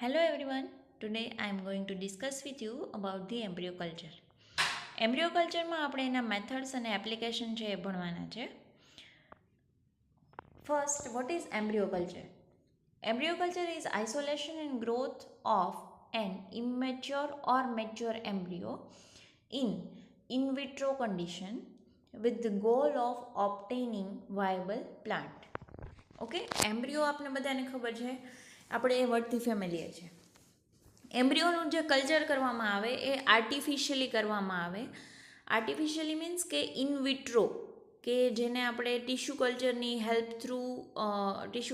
Hello everyone. Today I am going to discuss with you about the embryo culture. Embryo કલ્ચરમાં આપણે એના methods અને application છે એ ભણવાના છે. First, what is embryo culture? Embryo culture is isolation and growth of an immature or mature embryo in vitro condition with the goal of obtaining viable plant. Okay, embryo આપણે બધાને ખબર છે, આપણે એ વર્ડથી familiar છે. એમ્બ્રિયોનું જે કલ્ચર કરવામાં આવે એ artificially કરવામાં આવે. આર્ટિફિશિયલી મીન્સ કે ઇન વિટ્રો, કે જેને આપણે ટિશ્યુ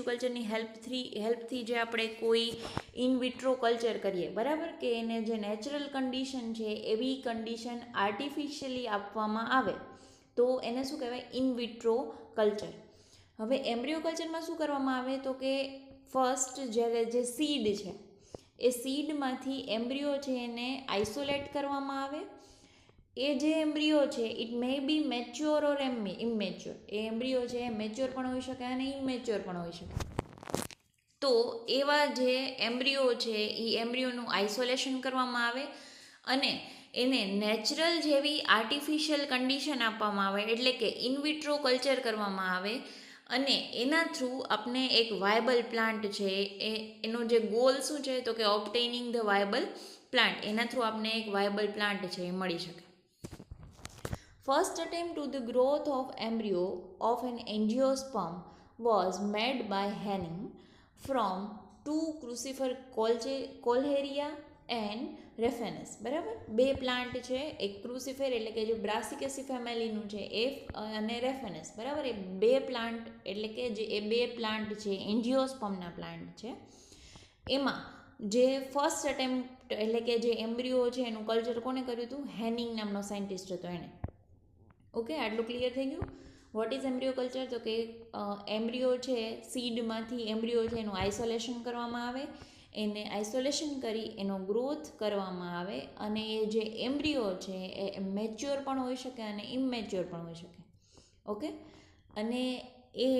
કલ્ચરની હેલ્પથી જે આપણે કોઈ ઇન વિટ્રો કલ્ચર કરીએ, બરાબર, કે એને જે નેચરલ કન્ડિશન છે એવી કન્ડિશન આર્ટિફિશિયલી આપવામાં આવે તો એને શું કહેવાય? In vitro culture. હવે એમ્બ્રિયો કલ્ચરમાં શું કરવામાં આવે તો કે ફર્સ્ટ જ્યારે જે સીડ છે એ સીડમાંથી એમ્બ્રિયો છે એને આઇસોલેટ કરવામાં આવે. એ જે એમ્બ્રિયો છે it may be mature or immature. એ એમ્બ્રિયો છે એ મેચ્યોર પણ હોઈ શકે અને ઇમેચ્યોર પણ હોઈ શકે. તો એવા જે એમ્બ્રિયો છે એ એમ્બ્રિયોનું આઇસોલેશન કરવામાં આવે અને એને નેચરલ જેવી આર્ટિફિશિયલ કન્ડિશન આપવામાં આવે, એટલે કે ઇન વિટ્રો કલ્ચર કરવામાં આવે અને એના થ્રુ આપણે એક વાયબલ પ્લાન્ટ છે એનો જે ગોલ શું છે તો કે ઓબ્ટેનિંગ ધ વાયબલ પ્લાન્ટ. એના થ્રુ આપણે એક વાયબલ પ્લાન્ટ છે એ મળી શકે. First attempt to the growth of embryo of an angiosperm was made by Henning from two crucifer Kohlheria and Raphanus. બરાબર, બે પ્લાન્ટ છે, એક ક્રુસિફેર એટલે કે જે બ્રાસિકેસી ફેમિલીનું છે એ અને રેફેનસ. બરાબર, એ બે પ્લાન્ટ એટલે કે જે એ બે પ્લાન્ટ છે એન્જિયોસ્પર્મના પ્લાન્ટ છે. એમાં જે ફર્સ્ટ અટેમ્પ્ટ એટલે કે જે એમ્બ્રિયો છે એનું કલ્ચર કોને કર્યું હતું? હેનિંગ નામનો સાયન્ટિસ્ટ હતો એણે. ઓકે, આટલું ક્લિયર થઈ ગયું? What is embryo culture? તો કે એમ્બ્રિયો છે સીડમાંથી એમ્બ્રિયો છે એનું આઇસોલેશન કરવામાં આવે, એને આઇસોલેશન કરી એનો ગ્રોથ કરવામાં આવે અને એ જે એમ્બ્રિયો છે એ મેચ્યોર પણ હોઈ શકે અને ઇમેચ્યોર પણ હોઈ શકે. ઓકે, અને એ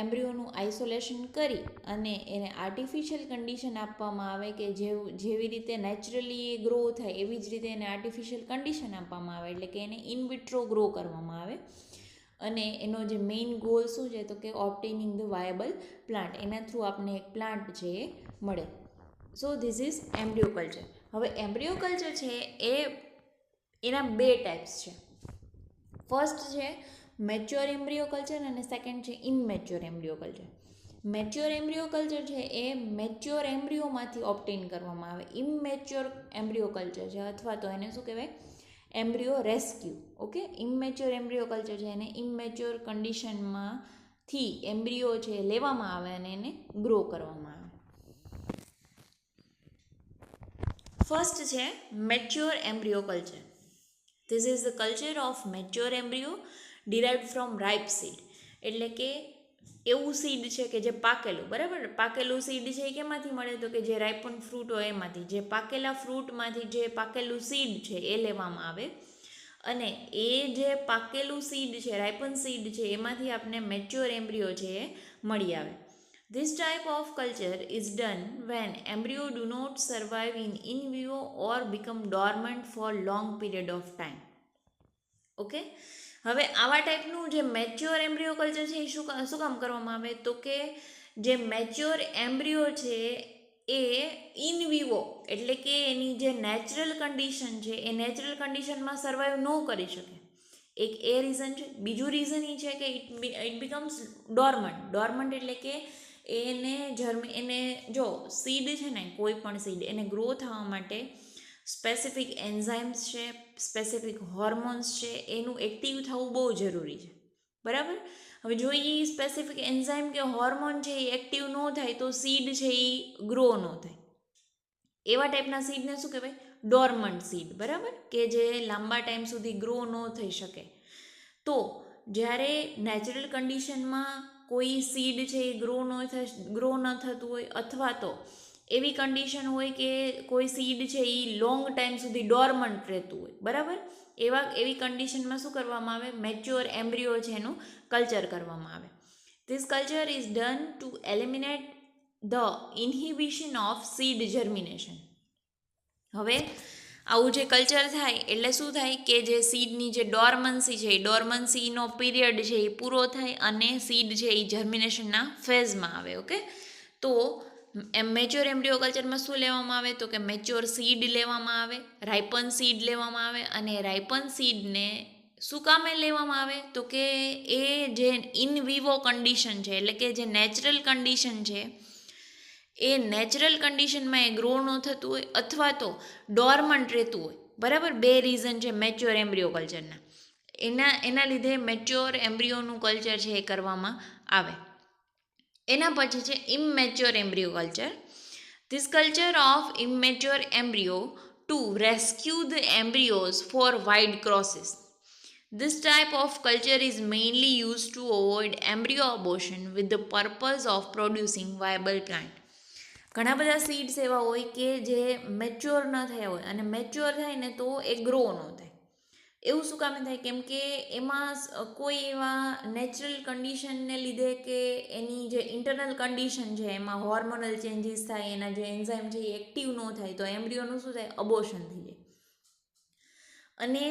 એમ્બ્રિયોનું આઇસોલેશન કરી અને એને આર્ટિફિશિયલ કન્ડિશન આપવામાં આવે કે જેવી રીતે નેચરલી એ ગ્રો થાય એવી જ રીતે એને આર્ટિફિશિયલ કન્ડિશન આપવામાં આવે, એટલે કે એને ઇન વિટ્રો ગ્રો કરવામાં આવે. અને એનો જે મેઇન ગોલ શું છે તો કે ઓબ્ટેનિંગ ધ વાયબલ પ્લાન્ટ. એના થ્રુ આપણને એક પ્લાન્ટ છે એ મળે. So this is embryo culture. હવે એમ્બ્રિયો કલ્ચર છે એ એના બે ટાઈપ્સ છે. ફર્સ્ટ છે મેચ્યોર એમ્બ્રિયો કલ્ચર અને સેકન્ડ છે immature embryo culture. Mature embryo culture છે એ મેચ્યોર એમ્બ્રિયોમાંથી ઓબ્ટેન કરવામાં આવે. ઇમેચ્યોર એમ્બ્રિયો કલ્ચર છે અથવા તો એને શું કહેવાય? Embryo rescue. Okay, immature embryo culture છે એને ઇમેચ્યોર કન્ડિશનમાંથી એમ્બ્રિયો છે લેવામાં આવે અને એને ગ્રો કરવામાં આવે. ફર્સ્ટ છે mature embryo culture. This is the culture of mature embryo derived from ripe seed. એટલે કે એવું સીડ છે કે જે પાકેલું, બરાબર, પાકેલું સીડ છે એ કેમાંથી મળે તો કે જે રાઇપન ફ્રૂટ હોય એમાંથી, જે પાકેલા ફ્રૂટમાંથી જે પાકેલું સીડ છે એ લેવામાં આવે અને એ જે પાકેલું સીડ છે, રાઇપન સીડ છે, એમાંથી આપણે મેચ્યોર એમ્બ્રિયો છે એ મળી આવે. This type of culture is done when embryo do not survive in vivo or become dormant for long period of time. Okay, હવે આવા ટાઈપનું જે મેચ્યોર એમ્બ્રિયો કલ્ચર છે એ શું કામ કરવામાં આવે તો કે જે મેચ્યોર એમ્બ્રિયો છે એ ઇન વિવો એટલે કે એની જે નેચરલ કન્ડિશન છે એ નેચરલ કન્ડિશનમાં સર્વાઈવ ન કરી શકે. એક એ રીઝન છે. બીજું રીઝન એ છે કે ઇટ બિકમ્સ ડોર્મન્ટ એટલે કે એને જો સીડ છે ને, કોઈ પણ સીડ એને ગ્રો થવા માટે સ્પેસિફિક એન્ઝાઇમ્સ છે, સ્પેસિફિક હોર્મોન્સ છે, એનું એક્ટિવ થવું બહુ જરૂરી છે. બરાબર, હવે જો એ સ્પેસિફિક એન્ઝાઇમ કે હોર્મોન છે એ એક્ટિવ ન થાય તો સીડ છે એ ગ્રો ન થાય. એવા ટાઈપના સીડને શું કહેવાય? ડોર્મન્ટ સીડ. બરાબર, કે જે લાંબા ટાઈમ સુધી ગ્રો ન થઈ શકે. તો જ્યારે નેચરલ કન્ડિશનમાં કોઈ સીડ છે એ ગ્રો ન થતું હોય અથવા તો એવી કન્ડિશન હોય કે કોઈ સીડ છે એ લોંગ ટાઈમ સુધી ડોર્મન્ટ રહેતું હોય, બરાબર, એવી કન્ડિશનમાં શું કરવામાં આવે? મેચ્યોર એમ્બ્રિયો છે એનું કલ્ચર કરવામાં આવે. This culture is done to eliminate the inhibition of seed germination. હવે આવું જે કલ્ચર થાય એટલે શું થાય કે જે સીડની જે ડોર્મન્સી છે એ ડોર્મન્સીનો પીરિયડ છે એ પૂરો થાય અને સીડ છે એ જર્મિનેશનના ફેઝમાં આવે. ઓકે, તો મેચ્યોર એમ્બ્રિયો કલ્ચરમાં શું લેવામાં આવે તો કે મેચ્યોર સીડ લેવામાં આવે, રાઇપન સીડ લેવામાં આવે. અને રાઇપન સીડને શું કામે લેવામાં આવે તો કે એ જે ઇન વિવો કન્ડિશન છે એટલે કે જે નેચરલ કન્ડિશન છે એ નેચરલ કન્ડિશનમાં એ ગ્રો ન થતું હોય અથવા તો ડોર્મન્ટ રહેતું હોય. બરાબર, બે રીઝન છે મેચ્યોર એમ્બ્રિયો કલ્ચરના. એના લીધે મેચ્યોર એમ્બ્રિયોનું કલ્ચર છે એ કરવામાં આવે. એના પછી છે immature embryo culture. This culture of immature embryo to rescue the embryos for wide crosses. This type of culture is mainly used to avoid embryo abortion with the purpose of producing viable plant. ઘણા બધા seeds એવા હોય કે જે mature ન થયા હોય અને મેચ્યોર થાય ને તો એ ગ્રો ન થાય. એવું શું કામે થાય? કેમ કે એમાં કોઈ એવા નેચરલ કન્ડિશનને લીધે કે એની જે ઇન્ટરનલ કન્ડિશન છે એમાં હોર્મોનલ ચેન્જીસ થાય, એના જે એન્ઝાઇમ છે એ એક્ટિવ ન થાય તો એમ્બ્રિયોનું શું થાય? અબોર્શન થઈ જાય. અને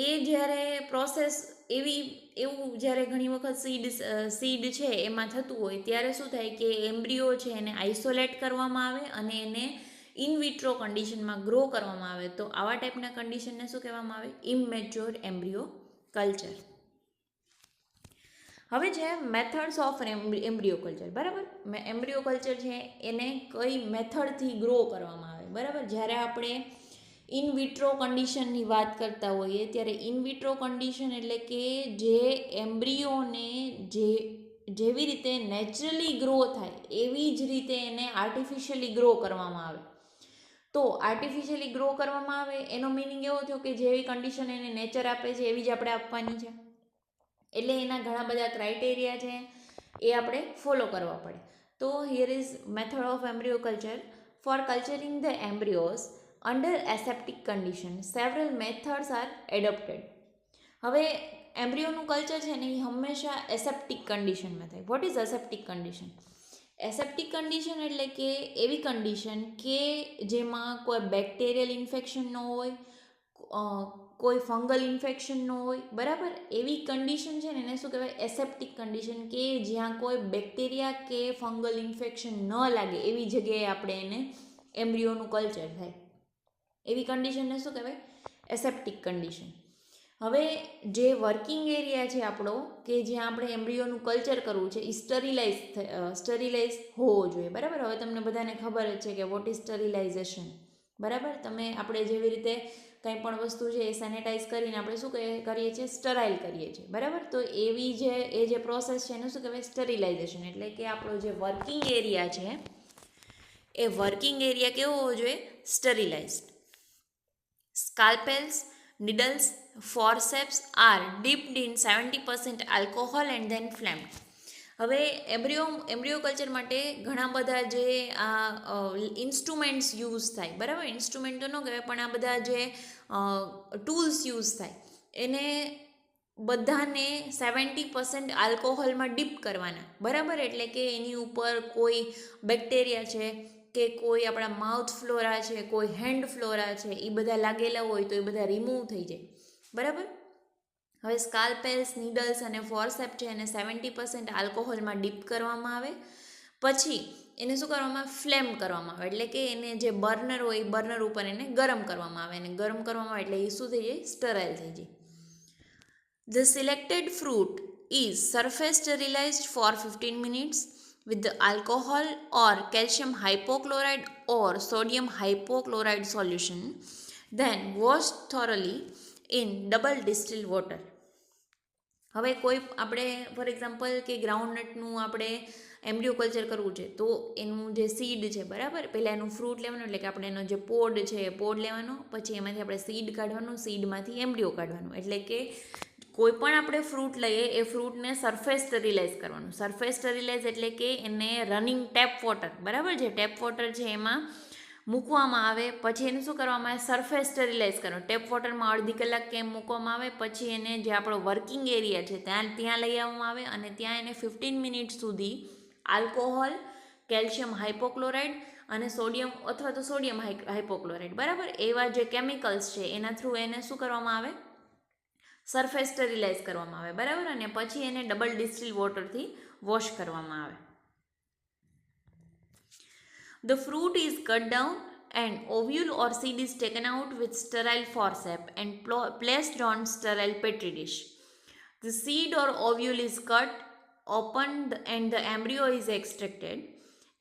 એ જ્યારે પ્રોસેસ એવું જ્યારે ઘણી વખત સીડ છે એમાં થતું હોય ત્યારે શું થાય કે એમ્બ્રિયો છે એને આઇસોલેટ કરવામાં આવે અને એને ઇન વિટ્રો કન્ડિશનમાં ગ્રો કરવામાં આવે. તો આવા ટાઈપના કન્ડિશનને શું કહેવામાં આવે? ઇમમેચ્યોર એમ્બ્રિયો કલ્ચર. હવે છે મેથડ્સ ઓફ એમ્બ્રિયો કલ્ચર. બરાબર, એમ્બ્રિયો કલ્ચર છે એને કઈ મેથડથી ગ્રો કરવામાં આવે. બરાબર, જ્યારે આપણે ઇન વિટ્રો કન્ડિશનની વાત કરતા હોઈએ ત્યારે ઇન વિટ્રો કન્ડિશન એટલે કે જે એમ્બ્રિયોને જેવી રીતે નેચરલી ગ્રો થાય એવી જ રીતે એને આર્ટિફિશિયલી ગ્રો કરવામાં આવે. તો આર્ટિફિશિયલી ગ્રો કરવામાં આવે એનો મિનિંગ એવો થયો કે જેવી કન્ડિશન એને નેચર આપે છે એવી જ આપણે આપવાની છે. એટલે એના ઘણા બધા ક્રાઇટેરિયા છે એ આપણે ફોલો કરવા પડે. તો here is method of embryo culture. For culturing the embryos under aseptic condition several methods are adopted. હવે એમ્બ્રિયોનું કલ્ચર છે ને એ હંમેશા એસેપ્ટિક કન્ડિશનમાં થાય. What is aseptic condition? Aseptic condition એટલે કે એવી કન્ડિશન કે જેમાં કોઈ બેક્ટેરિયલ ઇન્ફેક્શન ન હોય, કોઈ ફંગલ ઇન્ફેક્શન ન હોય. બરાબર, એવી કન્ડિશન છે ને એને શું કહેવાય? એસેપ્ટિક કન્ડિશન, કે જ્યાં કોઈ બેક્ટેરિયા કે ફંગલ ઇન્ફેક્શન ન લાગે એવી જગ્યાએ આપણે એને એમ્બ્રિયોનું કલ્ચર થાય. એવી કન્ડિશનને શું કહેવાય? એસેપ્ટિક કન્ડિશન. હવે જે વર્કિંગ એરિયા છે આપણો કે જ્યાં આપણે એમ્બ્રિયોનું કલ્ચર કરવું છે એ સ્ટરીલાઇઝ હોવો જોઈએ. બરાબર, હવે તમને બધાને ખબર જ છે કે વોટ ઇઝ સ્ટરીલાઇઝેશન. બરાબર, આપણે જેવી રીતે કંઈ પણ વસ્તુ છે એ સેનેટાઈઝ કરીને આપણે શું કરીએ છીએ? સ્ટરાઇલ કરીએ છીએ. બરાબર, તો એ જે પ્રોસેસ છે એને શું કહેવાય? સ્ટરીલાઇઝેશન. એટલે કે આપણો જે વર્કિંગ એરિયા છે એ વર્કિંગ એરિયા કેવો હોવો જોઈએ? સ્ટરીલાઇઝડ. Scalpels, needles, forceps are dipped in 70% alcohol and then flamed. હવે એમ્બ્રિયો કલ્ચર માટે ઘણા બધા જે ઇન્સ્ટ્રુમેન્ટ્સ યુઝ થાય. બરાબર, ઇન્સ્ટ્રુમેન્ટ તો ન કહેવાય પણ આ બધા જે ટૂલ્સ યુઝ થાય એને બધાને 70% આલ્કોહોલમાં ડીપ કરવાના. બરાબર, એટલે કે એની ઉપર કોઈ બેક્ટેરિયા છે કે કોઈ આપણા માઉથ ફ્લોરા છે, કોઈ હેન્ડ ફ્લોરા છે, એ બધા લાગેલા હોય તો એ બધા રિમૂવ થઈ જાય. બરાબર, હવે સ્કાલ્પેલ્સ, નીડલ્સ અને ફોર્સેપ છે એને 70% આલ્કોહોલમાં ડીપ કરવામાં આવે. પછી એને શું કરવામાં આવે? ફ્લેમ કરવામાં આવે. એટલે કે એને જે બર્નર હોય એ બર્નર ઉપર એને ગરમ કરવામાં આવે. અને ગરમ કરવામાં આવે એટલે એ શું થઈ જાય? સ્ટરાઇલ થઈ જાય. The selected fruit is surface sterilized for 15 minutes with the alcohol or calcium hypochlorite or sodium hypochlorite solution, then washed thoroughly in double distilled water. હવે કોઈ આપણે ફોર એક્ઝામ્પલ કે ગ્રાઉન્ડનટનું આપણે એમ્બ્રિયો કલ્ચર કરવું છે તો એનું જે સીડ છે, બરાબર, પહેલાં એનું ફ્રૂટ લેવાનું એટલે કે આપણે એનો જે પોડ છે એ પોડ લેવાનો, પછી એમાંથી આપણે સીડ કાઢવાનું, સીડમાંથી એમ્બ્રિયો કાઢવાનું. એટલે કે કોઈ પણ આપણે ફ્રૂટ લઈએ એ ફ્રૂટને સરફેસ સ્ટરીલાઇઝ કરવાનું. સરફેસ સ્ટરીલાઇઝ એટલે કે એને રનિંગ ટેપ વોટર, બરાબર, જે ટેપ વોટર છે એમાં મૂકવામાં આવે. પછી એને શું કરવામાં આવે? સરફેસ સ્ટરીલાઇઝ કરવાનું. ટેપ વોટરમાં અડધી કલાક કેમ મૂકવામાં આવે. પછી એને જે આપણો વર્કિંગ એરિયા છે ત્યાં લઈ આવવામાં આવે અને ત્યાં એને 15 મિનિટ સુધી આલ્કોહોલ કેલ્શિયમ હાઇપોક્લોરાઇડ અને સોડિયમ અથવા તો સોડિયમ હાઇપોક્લોરાઇડ, બરાબર, એવા જે કેમિકલ્સ છે એના થ્રુ એને શું કરવામાં આવે, સરફેસ સ્ટરીલાઇઝ કરવામાં આવે, બરાબર, અને પછી એને ડબલ ડિસ્ટિલ વોટરથી વોશ કરવામાં આવે. The fruit is cut down and ovule or seed is taken out with sterile forceps and placed on sterile petri dish. The seed or ovule is cut, opened and the embryo is extracted.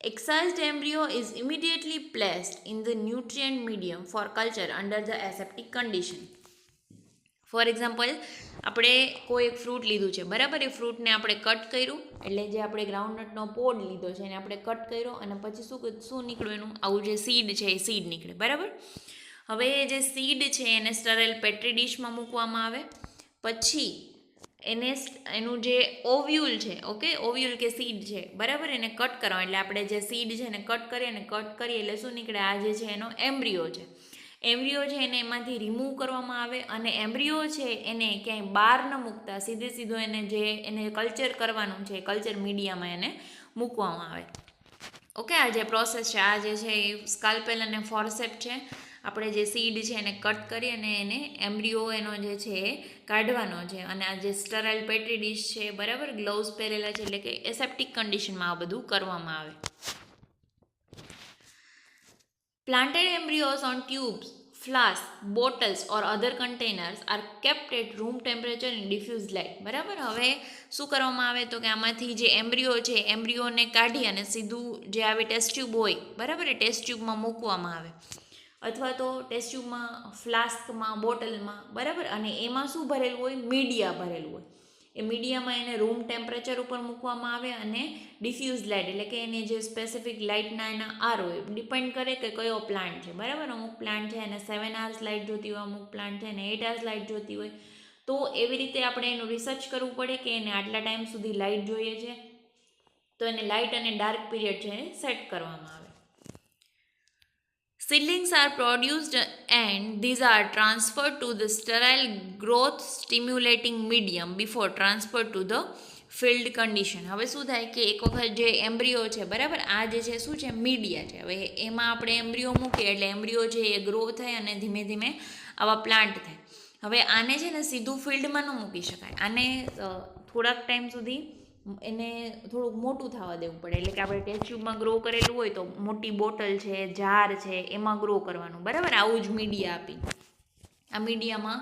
Excised embryo is immediately placed in the nutrient medium for culture under the aseptic condition. For example, આપણે કોઈ એક fruit લીધું છે, બરાબર, એ ફ્રૂટને આપણે cut કર્યું, એટલે જે આપણે ગ્રાઉન્ડનટનો પોડ લીધો છે એને આપણે કટ કર્યો અને પછી શું નીકળ્યું એનું, આવું જે સીડ છે એ સીડ નીકળે, બરાબર. હવે જે સીડ છે એને સ્ટરેલ પેટ્રી ડીશમાં મૂકવામાં આવે, પછી એનું જે ઓવ્યુલ છે, ઓકે, ઓવ્યુલ કે સીડ છે, બરાબર, એને કટ કરવા, એટલે આપણે જે સીડ છે એને કટ કરીએ એટલે શું નીકળે, આ જે છે એનો એમ્બ્રિયો છે. એમ્બ્રિયો છે એને એમાંથી રિમૂવ કરવામાં આવે અને એમ્બ્રિયો છે એને ક્યાંય બહાર ન મૂકતા સીધો એને કલ્ચર કરવાનું છે, કલ્ચર મીડિયામાં એને મૂકવામાં આવે. ઓકે, આ જે પ્રોસેસ છે, આ જે છે એ સ્કાલ્પેલ અને ફોર્સેપ છે. આપણે જે સીડ છે એને કટ કરી અને એને એમ્બ્રિયો એનો જે છે એ કાઢવાનો છે, અને આ જે સ્ટરાઇલ પેટ્રી ડીશ છે, બરાબર, ગ્લોવ્સ પહેરેલા છે, એટલે કે એસેપ્ટિક કન્ડિશનમાં આ બધું કરવામાં આવે. Planted embryos on tubes, flasks, bottles or other containers are kept at room temperature in diffused light. બરાબર, હવે શું કરવામાં આવે તો કે આમાંથી જે એમ્બ્રિયો છે, એમ્બ્રિયોને કાઢી અને સીધું જે આવી ટેસ્ટ ટ્યુબ હોય, બરાબર, એ ટેસ્ટ ટ્યુબમાં મૂકવામાં આવે, અથવા તો ટેસ્ટ ટ્યુબમાં, ફ્લાસ્કમાં, બોટલમાં, બરાબર, અને એમાં શું ભરેલું હોય, મીડિયા ભરેલું હોય. એ મીડિયામાં એને રૂમ ટેમ્પરેચર ઉપર મૂકવામાં આવે અને ડિફ્યુઝ લાઇટ, એટલે કે એની જે સ્પેસિફિક લાઇટના એના આર હોય, ડિપેન્ડ કરે કે કયો પ્લાન્ટ છે, બરાબર. અમુક પ્લાન્ટ છે એને 7 hours લાઇટ જોતી હોય, અમુક પ્લાન્ટ છે એને 8 hours લાઇટ જોતી હોય. તો એવી રીતે આપણે એનું રિસર્ચ કરવું પડે કે એને આટલા ટાઈમ સુધી લાઇટ જોઈએ છે, તો એને લાઇટ અને ડાર્ક પીરિયડ છે સેટ કરવામાં આવે. Seedlings are produced and these are transferred to the sterile growth stimulating medium before transfer to the field condition. હવે શું થાય કે એક વખત જે એમ્બ્રિયો છે, બરાબર, આ જે છે શું છે, મીડિયા છે. હવે એમાં આપણે એમ્બ્રિયો મૂકીએ એટલે એમ્બ્રિયો છે એ ગ્રો થાય અને ધીમે ધીમે આવા પ્લાન્ટ થાય. હવે આને છે ને સીધું ફિલ્ડમાં ન મૂકી શકાય, આને થોડાક ટાઈમ સુધી એને થોડુંક મોટું થવા દેવું પડે, એટલે કે આપણે ટેસ્ટ ટ્યુબમાં ગ્રો કરેલું હોય તો મોટી બોટલ છે, જાર છે, એમાં ગ્રો કરવાનું, બરાબર. આવું જ મીડિયા આપી, આ મીડિયામાં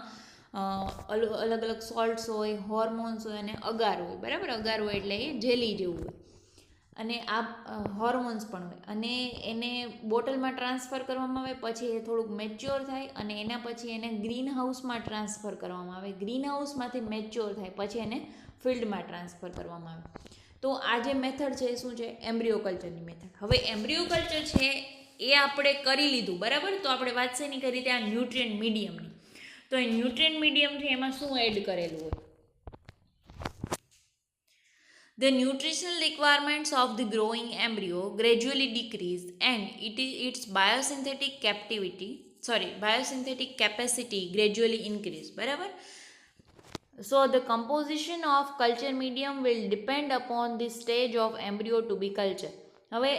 અલગ અલગ સોલ્ટ્સ હોય, હોર્મોન્સ હોય અને અગાર હોય, બરાબર. અગાર હોય એટલે એ જેલી જેવું હોય અને આ હોર્મોન્સ પણ હોય, અને એને બોટલમાં ટ્રાન્સફર કરવામાં આવે, પછી એ થોડુંક મેચ્યોર થાય અને એના પછી એને ગ્રીન હાઉસમાં ટ્રાન્સફર કરવામાં આવે. ગ્રીન હાઉસમાંથી મેચ્યોર થાય પછી એને ફિલ્ડમાં ટ્રાન્સફર કરવામાં આવે. તો આ જે મેથડ છે એ શું છે, એમ્બ્રિયો કલ્ચરની મેથડ. હવે એમ્બ્રિયો કલ્ચર છે એ આપણે કરી લીધું, બરાબર. તો આપણે વાત છે નહીં કરી ત્યાં ન્યુટ્રિયન્ટ મીડિયમની. તો એ ન્યુટ્રિયન્ટ મીડિયમ છે એમાં શું એડ કરેલું હોય, the nutritional requirements of the growing embryo gradually decrease and its biosynthetic capacity gradually increase, બરાબર. So the composition of culture medium will depend upon the stage of embryo to be cultured. હવે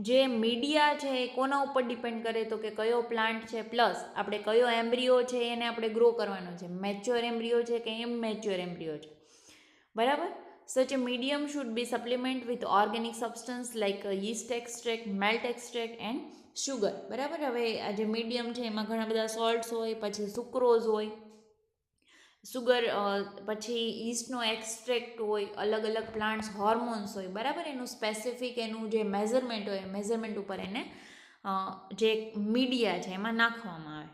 જે media છે એ કોના ઉપર depend કરે તો કે કયો પ્લાન્ટ છે પ્લસ આપણે કયો એમ્બ્રિયો છે એને આપણે ગ્રો કરવાનો છે, મેચ્યોર એમ્બ્રિયો છે કે ઇમેચ્યોર એમ્બ્રિયો છે, બરાબર. Such a medium should be supplement with organic substance like yeast extract, malt extract and sugar, બરાબર. હવે આ જે મીડિયમ છે એમાં ઘણા બધા સોલ્ટ્સ હોય, પછી સુક્રોઝ હોય, સુગર, પછી ઈસ્ટનો એક્સ્ટ્રેક્ટ હોય, અલગ અલગ પ્લાન્ટ્સ, હોર્મોન્સ હોય, બરાબર. એનું સ્પેસિફિક એનું જે મેઝરમેન્ટ હોય, મેઝરમેન્ટ ઉપર એને જે મીડિયા છે એમાં નાખવામાં આવે.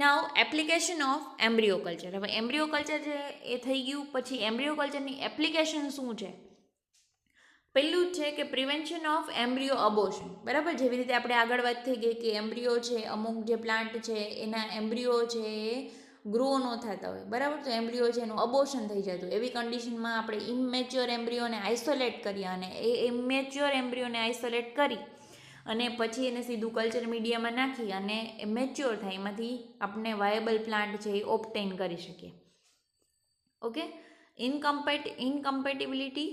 નાવ એપ્લિકેશન ઓફ એમ્બ્રિયો કલ્ચર. હવે એમ્બ્રિયો કલ્ચર છે એ થઈ ગયું, પછી એમ્બ્રિયો કલ્ચરની એપ્લિકેશન શું છે. પહેલું જ છે કે પ્રિવેન્શન ઓફ એમ્બ્રિયો અબોર્શન, બરાબર. જેવી રીતે આપણે આગળ વાત થઈ ગઈ કે એમ્બ્રિયો છે, અમુક જે પ્લાન્ટ છે એના એમ્બ્રિયો છે એ ગ્રો ન થતા હોય, બરાબર. તો એમ્બ્રિયો છે એનું અબોર્શન થઈ જતું, એવી કન્ડિશનમાં આપણે ઇમેચ્યોર એમ્બ્રિયોને આઇસોલેટ કરીએ અને એ ઇમેચ્યોર એમ્બ્રિયોને આઇસોલેટ કરી અને પછી એને સીધું કલ્ચર મીડિયામાં નાખી અને એ મેચ્યોર થાય, એમાંથી આપણે વાયેબલ પ્લાન્ટ છે એ ઓબ્ટેન કરી શકીએ. Okay. ઇનકમ્પેટિબિલિટી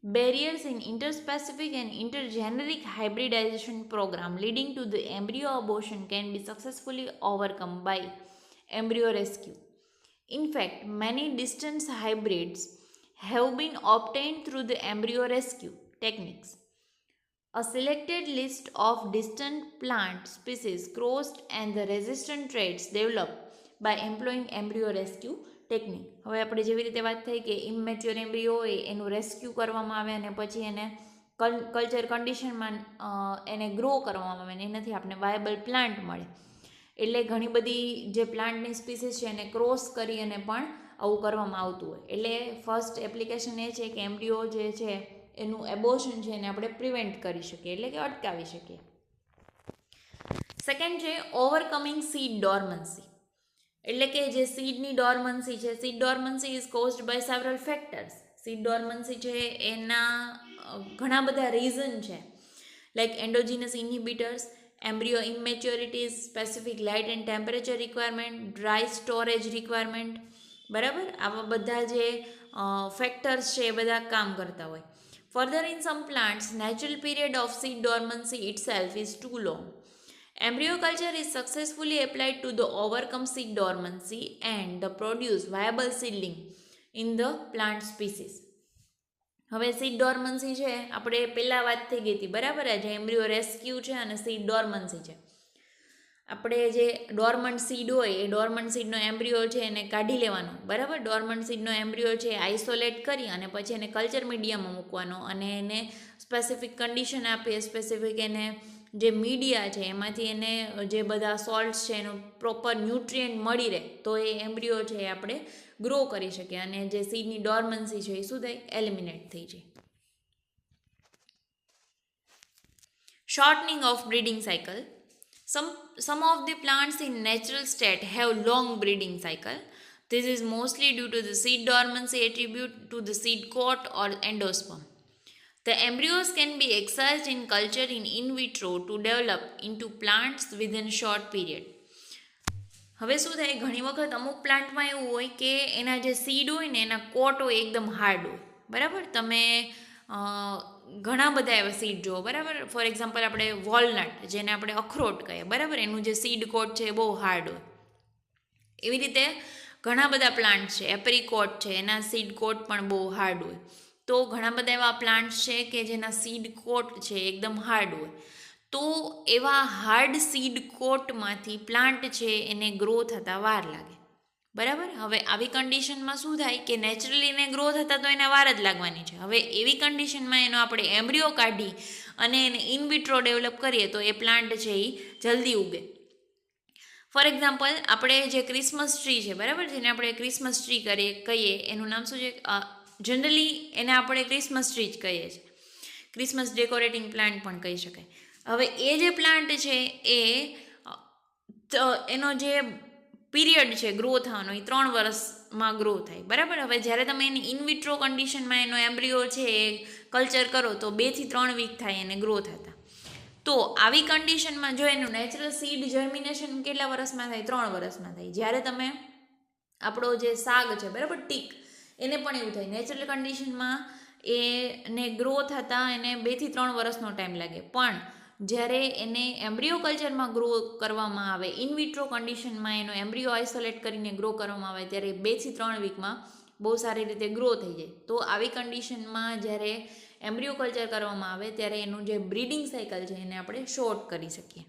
Barriers in interspecific and intergeneric hybridization program leading to the embryo abortion can be successfully overcome by embryo rescue. In fact, many distant hybrids have been obtained through the embryo rescue techniques. A selected list of distant plant species crossed and the resistant traits developed by employing embryo rescue technique. હવે આપણે જેવી રીતે વાત થઈ કે ઇમેચ્યોર embryo હોય એનું rescue કરવામાં આવે અને પછી એને કલ્ચર કન્ડિશનમાં એને ગ્રો કરવામાં આવે અને એનાથી આપણે વાયબલ પ્લાન્ટ મળે. એટલે ઘણી બધી જે પ્લાન્ટની સ્પીસીસ છે એને ક્રોસ કરી અને પણ આવું કરવામાં આવતું હોય. એટલે ફર્સ્ટ એપ્લિકેશન એ છે કે એમ્બ્રિયો જે છે એનું એબોર્શન છે એને આપણે પ્રિવેન્ટ કરી શકીએ, એટલે કે અટકાવી શકીએ. સેકન્ડ છે ઓવરકમિંગ સીડ ડોર્મન્સી. એટલે કે જે સીડની ડોર્મન્સી છે, seed dormancy is caused by several factors. Seed dormancy છે એના ઘણા બધા રીઝન છે, like endogenous inhibitors, embryo immaturities, specific light and temperature requirement, dry storage requirement. બરાબર, આવા બધા જે ફેક્ટર્સ છે એ બધા કામ કરતા હોય. Further in some plants natural period of seed dormancy itself is too long. Embryo culture is successfully applied to the overcome seed dormancy and the produce viable seedling in the plant species. હવે seed dormancy છે આપણે પહેલાં વાત થઈ ગઈ હતી, બરાબર. જે એમ્બ્રિયો રેસ્ક્યુ છે અને સીડ ડોર્મન્સી છે. આપણે જે ડોર્મન્ટ સીડ હોય એ ડોર્મન્ટ સીડનો એમ્બ્રિયો છે એને કાઢી લેવાનો, બરાબર. ડોર્મન્ટ સીડનો એમ્બ્રિયો છે આઇસોલેટ કરી અને પછી એને કલ્ચર મીડિયામાં મૂકવાનો અને એને સ્પેસિફિક કન્ડિશન આપીએ, સ્પેસિફિક એને જે મીડિયા છે એમાંથી એને જે બધા સોલ્ટ્સ છે એનું પ્રોપર ન્યુટ્રિયન્ટ મળી રહે તો એ એમ્બ્રિયો છે એ આપણે ગ્રો કરી શકીએ અને જે સીડની ડોર્મન્સી છે એ શું થાય, એલિમિનેટ થઈ જાય. Shortening of breeding cycle. Some of the plants in natural state have long breeding cycle. This is mostly due to the seed dormancy attribute to the seed coat or endosperm. The embryos can be excised in culture in vitro to develop into plants within short period. હવે શું થાય, ઘણી વખત અમુક પ્લાન્ટમાં એવું હોય કે એના જે સીડ હોય ને એના કોટ હોય એકદમ હાર્ડ હોય, બરાબર. તમે ઘણા બધા એવા સીડ જુઓ, બરાબર. ફોર એક્ઝામ્પલ આપણે વોલનટ, જેને આપણે અખરોટ કહીએ, બરાબર, એનું જે સીડ કોટ છે એ બહુ હાર્ડ હોય. એવી રીતે ઘણા બધા પ્લાન્ટ છે, એપ્રિકોટ છે, એના સીડ કોટ પણ બહુ હાર્ડ હોય. તો ઘણા બધા એવા પ્લાન્ટ્સ છે કે જેના સીડ કોટ છે એકદમ હાર્ડ હોય. તો એવા હાર્ડ સીડ કોટમાંથી પ્લાન્ટ છે એને ગ્રો થતાં વાર લાગે, બરાબર. હવે આવી કન્ડિશનમાં શું થાય કે નેચરલી એને ગ્રો થતાં તો એને વાર જ લાગવાની છે. હવે એવી કન્ડિશનમાં એનો આપણે એમ્બ્રિયો કાઢી અને એને ઇનવિટ્રો ડેવલપ કરીએ તો એ પ્લાન્ટ છે એ જલ્દી ઉગે. ફોર એક્ઝામ્પલ આપણે જે ક્રિસમસ ટ્રી છે, બરાબર, જેને આપણે ક્રિસમસ ટ્રી કહીએ, એનું નામ શું છે, જનરલી એને આપણે ક્રિસમસ ટ્રી જ કહીએ છીએ, ક્રિસમસ ડેકોરેટિંગ પ્લાન્ટ પણ કહી શકાય. હવે એ જે પ્લાન્ટ છે એ એનો જે પીરિયડ છે ગ્રો થવાનો એ 3 વર્ષમાં ગ્રો થાય, બરાબર. હવે જ્યારે તમે એની ઇનવિટ્રો કન્ડિશનમાં એનો એમ્બ્રિયો છે એ કલ્ચર કરો તો 2 થી 3 વીક થાય એને ગ્રો થતા. તો આવી કન્ડિશનમાં જો એનું નેચરલ સીડ જર્મિનેશન કેટલા વર્ષમાં થાય, 3 વર્ષમાં થાય. જ્યારે તમે આપણો જે શાક છે, બરાબર, ટીક, એને પણ એવું થાય, નેચરલ કન્ડિશનમાં એને ગ્રો થતાં એને 2 થી 3 વર્ષનો ટાઈમ લાગે. પણ જ્યારે એને એમ્બ્રિયો કલ્ચરમાં ગ્રો કરવામાં આવે, ઇનવિટ્રો કન્ડિશનમાં એનો એમ્બ્રિયો આઇસોલેટ કરીને ગ્રો કરવામાં આવે ત્યારે 2 થી 3 વીકમાં બહુ સારી રીતે ગ્રો થઈ જાય. તો આવી કન્ડિશનમાં જ્યારે એમ્બ્રિયો કલ્ચર કરવામાં આવે ત્યારે એનું જે બ્રીડિંગ સાયકલ છે એને આપણે શોર્ટ કરી શકીએ.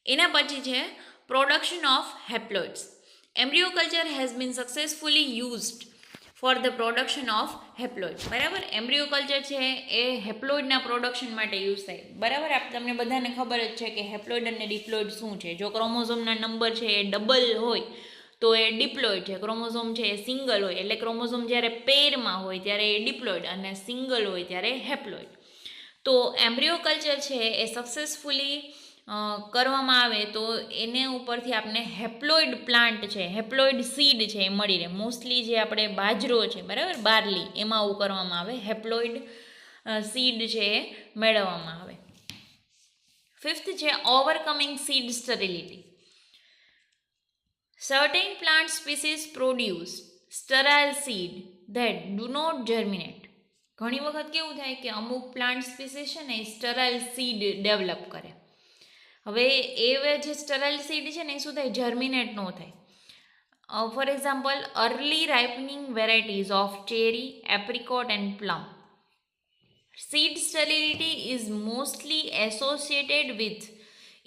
એના પછી છે production of haploids. Embryo culture has been successfully used for the production of haploid, બરાબર. એમ્બ્રિયો કલ્ચર છે એ હેપ્લોઇડના પ્રોડક્શન માટે યુઝ થાય, બરાબર. તમને બધાને ખબર જ છે કે હેપ્લોઇડ અને ડિપ્લોઇડ શું છે. જો ક્રોમોઝોમના નંબર છે એ ડબલ હોય તો એ ડિપ્લોઇડ છે, ક્રોમોઝોમ છે એ સિંગલ હોય એટલે ક્રોમોઝોમ જ્યારે પેરમાં હોય ત્યારે એ ડિપ્લોઇડ અને સિંગલ હોય ત્યારે હેપ્લોઇડ. તો એમ્બ્રિયો કલ્ચર છે એ સક્સેસફુલી કરવામાં આવે તો એને ઉપરથી આપણે હેપ્લોઇડ પ્લાન્ટ છે, હેપ્લોઇડ સીડ છે એ મળી રહે. મોસ્ટલી જે આપણે બાજરો છે, બરાબર, બાર્લી, એમાં આવું કરવામાં આવે, હેપ્લોઇડ સીડ છે એ મેળવવામાં આવે. 5th છે ઓવરકમિંગ seed સ્ટરિલિટી. Certain plant species produce sterile seed that do not germinate. ઘણી વખત કેવું થાય કે અમુક પ્લાન્ટ સ્પીસીસ છે ને એ સ્ટરાઇલ સીડ ડેવલપ કરે. હવે એ જે સ્ટરાઇલ સીડ છે ને એ શું થાય, જર્મિનેટ ન થાય. For example, early ripening varieties of cherry, apricot and plum. Seed sterility is mostly associated with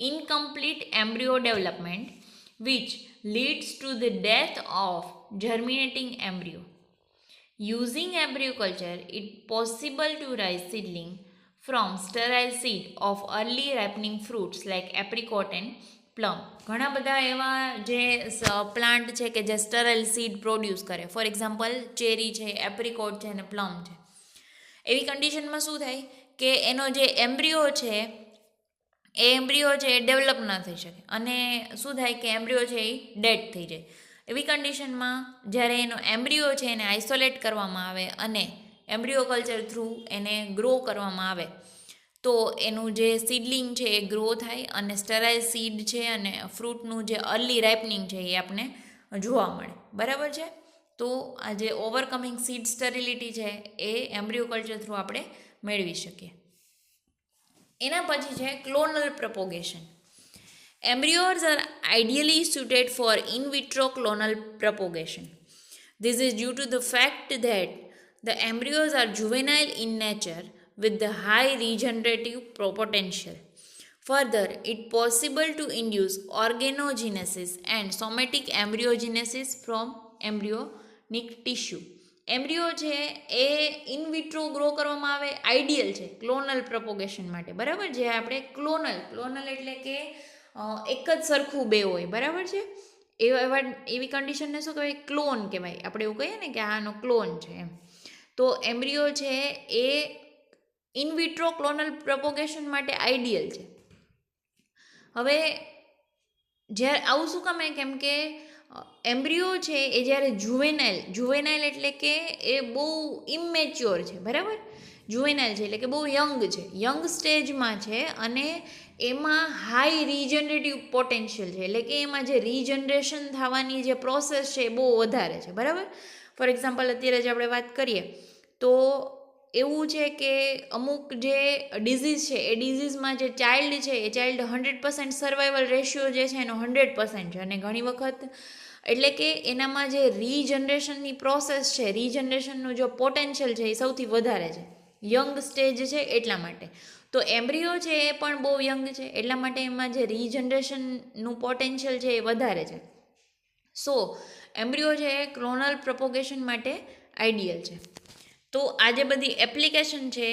incomplete embryo development, which leads to the death of germinating embryo. Using embryo culture, it possible to raise seedling from sterile seed of early ripening fruits like apricot and plum. ઘણા બધા એવા જે plant છે કે જે sterile seed produce કરે. For example, cherry છે, apricot છે અને પ્લમ છે. એવી કન્ડિશનમાં શું થાય કે એનો જે એમ્બ્રિયો છે એ ડેવલપ ન થઈ શકે અને શું થાય કે એમ્બ્રિયો છે એ ડેડ થઈ જાય. એવી કન્ડિશનમાં જ્યારે એનો એમ્બ્રિયો છે એને આઇસોલેટ કરવામાં આવે અને એમ્બ્રિયો કલ્ચર થ્રુ એને ગ્રો કરવામાં આવે તો એનું જે સીડલિંગ છે એ ગ્રો થાય અને સ્ટરાઇલ સીડ છે અને ફ્રૂટનું જે અર્લી રાઇપનિંગ છે એ આપણને જોવા મળે. બરાબર છે? તો આ જે ઓવરકમિંગ સીડ સ્ટરિલિટી છે એ એમ્બ્રિયો કલ્ચર થ્રુ આપણે મેળવી શકીએ. એના પછી છે clonal propagation. Embryos are ideally suited for in vitro clonal propagation. This is due to the fact that the embryos are juvenile in nature with the high regenerative potential. Further, it is possible to induce organogenesis and somatic embryogenesis from embryonic tissue. Embryo છે એ in vitro grow કરવામાં આવે, ideal છે clonal propagation માટે. બરાબર? જે આપણે clonal એટલે કે એક જ સરખું બે હોય. બરાબર છે? એવી કન્ડિશનને શું કહેવાય? ક્લોન કહેવાય. આપણે એવું કહીએ ને કે આનો ક્લોન છે એમ. તો એમ્બ્રિયો છે એ ઇન વિટ્રો ક્લોનલ પ્રપોગેશન માટે આઈડિયલ છે. હવે જ્યારે આવું શું કામે? કેમ કે એમ્બ્રિયો છે એ જ્યારે જુવેનાઇલ એટલે કે એ બહુ ઇમેચ્યોર છે. બરાબર? જુવેનાઇલ છે એટલે કે બહુ યંગ સ્ટેજમાં છે અને એમાં હાઈ રીજનરેટિવ પોટેન્શિયલ છે. એટલે કે એમાં જે રીજનરેશન થવાની જે પ્રોસેસ છે એ બહુ વધારે છે. બરાબર? ફોર એક્ઝામ્પલ, અત્યારે જ આપણે વાત કરીએ તો એવું છે કે અમુક જે ડિઝીઝ છે એ ડિઝીઝમાં જે ચાઇલ્ડ છે એ ચાઇલ્ડ 100% સર્વાઈવલ રેશિયો જે છે એનો 100% છે. અને ઘણી વખત એટલે કે એનામાં જે રીજનરેશનની પ્રોસેસ છે, રીજનરેશનનું જો પોટેન્શિયલ છે એ સૌથી વધારે છે. યંગ સ્ટેજ છે એટલા માટે. તો એમ્બ્રિયો છે એ પણ બહુ યંગ છે એટલા માટે એમાં જે રીજનરેશનનું પોટેન્શિયલ છે એ વધારે છે. સો એમ્બ્રિયો છે એ ક્લોનલ પ્રપોગેશન માટે આઈડિયલ છે. તો આ જે બધી એપ્લિકેશન છે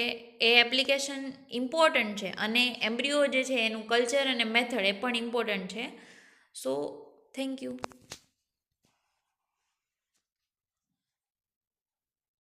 એ એપ્લિકેશન ઇમ્પોર્ટન્ટ છે અને એમ્બ્રિયો જે છે એનું કલ્ચર અને મેથડ એ પણ ઇમ્પોર્ટન્ટ છે. So thank you.